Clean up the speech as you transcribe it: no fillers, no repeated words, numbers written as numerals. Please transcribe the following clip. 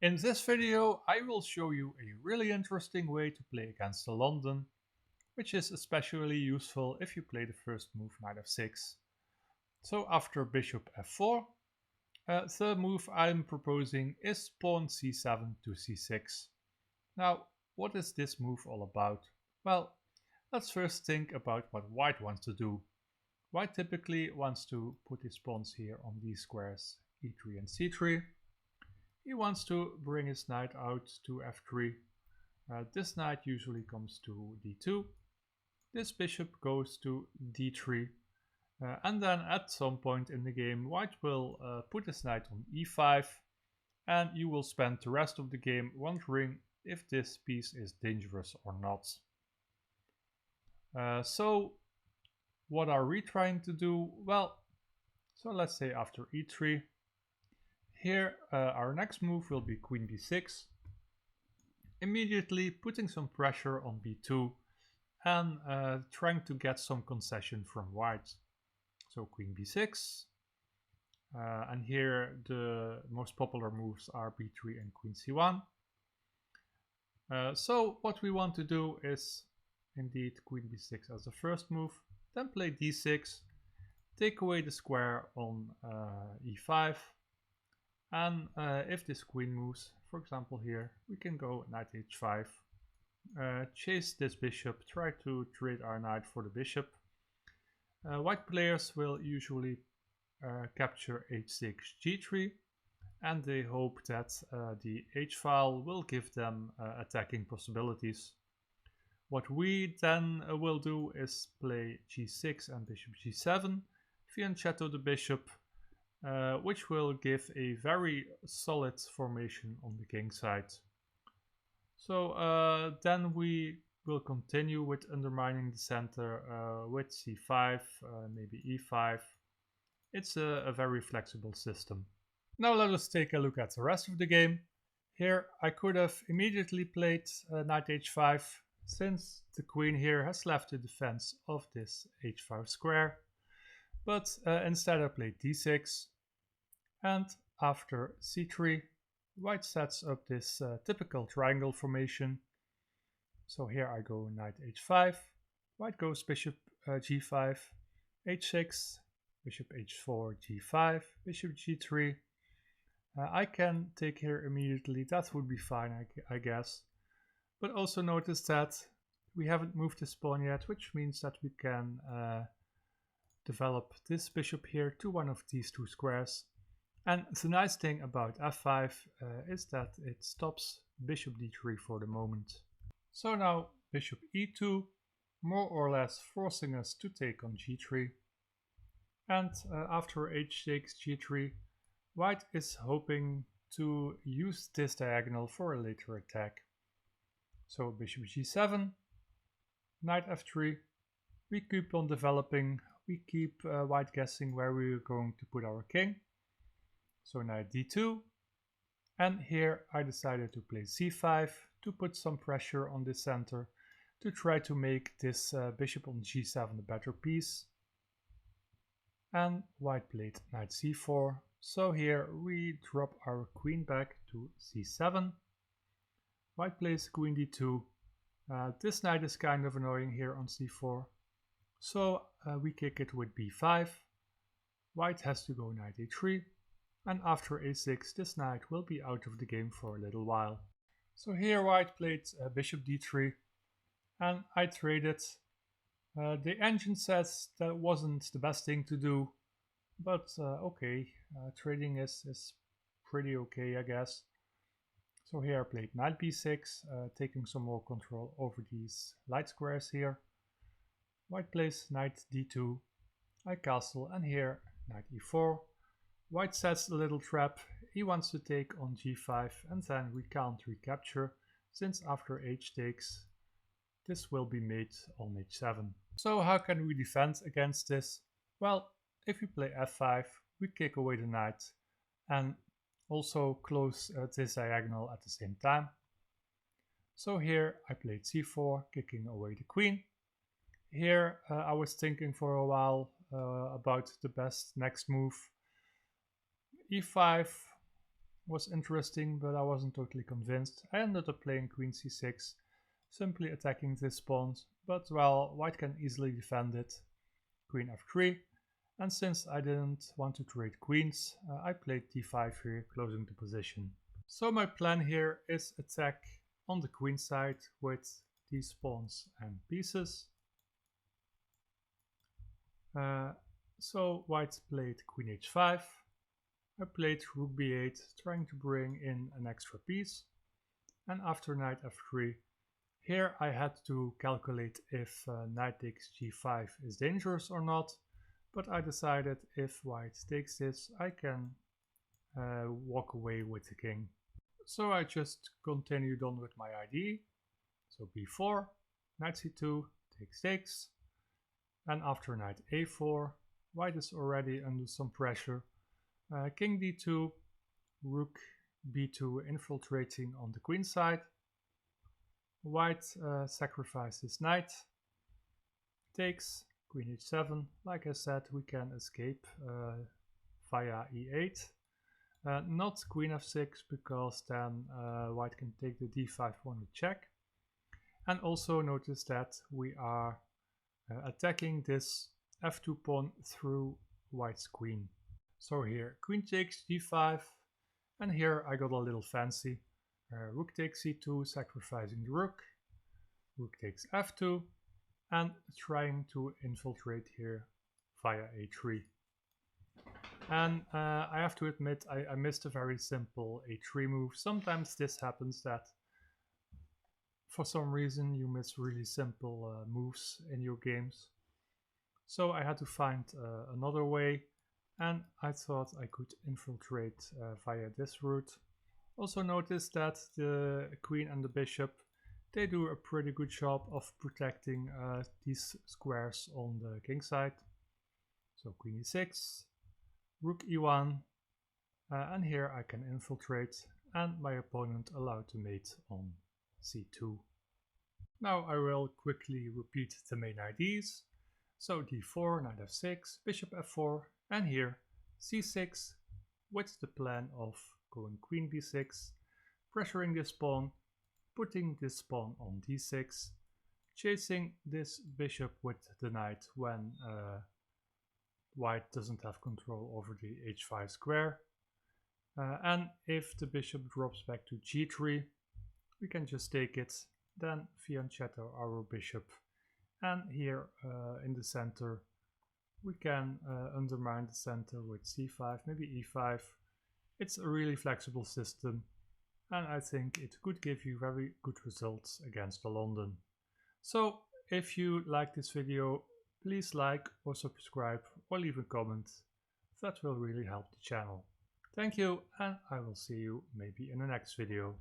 In this video I will show you a really interesting way to play against the London, which is especially useful if you play the first move knight f6. So after bishop f4, the move I'm proposing is pawn c7 to c6. Now, what is this move all about? Well, let's first think about what white wants to do. White typically wants to put his pawns here on these squares e3 and c3. He wants to bring his knight out to f3. This knight usually comes to d2. This bishop goes to d3. And then at some point in the game, white will put his knight on e5. And you will spend the rest of the game wondering if this piece is dangerous or not. So what are we trying to do? Well, so let's say after e3, here our next move will be queen b6, immediately putting some pressure on b2 and trying to get some concession from white. So queen b6, and here the most popular moves are b3 and queen c1. So what we want to do is indeed queen b6 as the first move, then play d6, take away the square on e5, and if this queen moves, for example here, we can go knight h5, chase this bishop, try to trade our knight for the bishop. White players will usually capture h6 g3, and they hope that the h-file will give them attacking possibilities. What we then will do is play g6 and bishop g7, fianchetto the bishop, which will give a very solid formation on the king side. So then we will continue with undermining the center with c5, maybe e5. It's a very flexible system. Now let us take a look at the rest of the game. Here I could have immediately played knight h5, since the queen here has left the defense of this h5 square. But instead I played d6, and after c3, white sets up this typical triangle formation. So here I go knight h5, white goes bishop g5, h6, bishop h4, g5, bishop g3. I can take here immediately, that would be fine I guess. But also notice that we haven't moved this pawn yet, which means that we can develop this bishop here to one of these two squares. And the nice thing about f5 is that it stops bishop d3 for the moment. So now bishop e2, more or less forcing us to take on g3. And after h6 g3, white is hoping to use this diagonal for a later attack. So bishop g7, knight f3, we keep on developing, we keep white guessing where we are going to put our king. So knight d2, and here I decided to play c5 to put some pressure on the center to try to make this bishop on g7 a better piece. And white played knight c4, so here we drop our queen back to c7. White plays queen d2. This knight is kind of annoying here on c4, so we kick it with b5. White has to go knight a3, and after a6 this knight will be out of the game for a little while. So here white played bishop d3, and I traded. The engine says that wasn't the best thing to do, but okay, trading is pretty okay I guess. So here I played knight b6, taking some more control over these light squares here. White plays knight d2, I castle, and here knight e4. White sets a little trap, he wants to take on g5, and then we can't recapture, since after h takes, this will be mate on h7. So how can we defend against this? Well, if we play f5, we kick away the knight and also close this diagonal at the same time. So here I played c4, kicking away the queen. Here I was thinking for a while about the best next move. e5 was interesting, but I wasn't totally convinced. I ended up playing queen c6, simply attacking this pawn, but well, white can easily defend it. Queen f3, and since I didn't want to trade queens, I played d5 here, closing the position. So my plan here is attack on the queen side with these pawns and pieces. So white played queen h5. I played rook b8, trying to bring in an extra piece. And after knight f3, here I had to calculate if knight takes g5 is dangerous or not. But I decided if white takes this, I can walk away with the king. So I just continued on with my idea. So b4, knight c2, takes, and after knight a4, white is already under some pressure. King d2, rook b2 infiltrating on the queen side. White sacrifices knight, takes, queen h7. Like I said, we can escape via e8. Not queen f6, because then white can take the d5 pawn with check. And also notice that we are attacking this f2 pawn through white's queen. So here queen takes g5, and here I got a little fancy. Rook takes c2, sacrificing the rook. Rook takes f2, and trying to infiltrate here via a3. And I have to admit, I missed a very simple a3 move. Sometimes this happens, that for some reason you miss really simple moves in your games. So I had to find another way, and I thought I could infiltrate via this route. Also notice that the queen and the bishop, they do a pretty good job of protecting these squares on the king side. So queen e6, rook e1, and here I can infiltrate, and my opponent allowed to mate on c2. Now I will quickly repeat the main ideas. So d4, knight f6, bishop f4, and here c6, with the plan of going queen b6, pressuring this pawn, putting this pawn on d6, chasing this bishop with the knight when white doesn't have control over the h5 square. And if the bishop drops back to g3, we can just take it, then fianchetto our bishop. And here in the center, we can undermine the center with c5, maybe e5. It's a really flexible system, and I think it could give you very good results against the London. So if you like this video, please like or subscribe or leave a comment. That will really help the channel. Thank you, and I will see you maybe in the next video.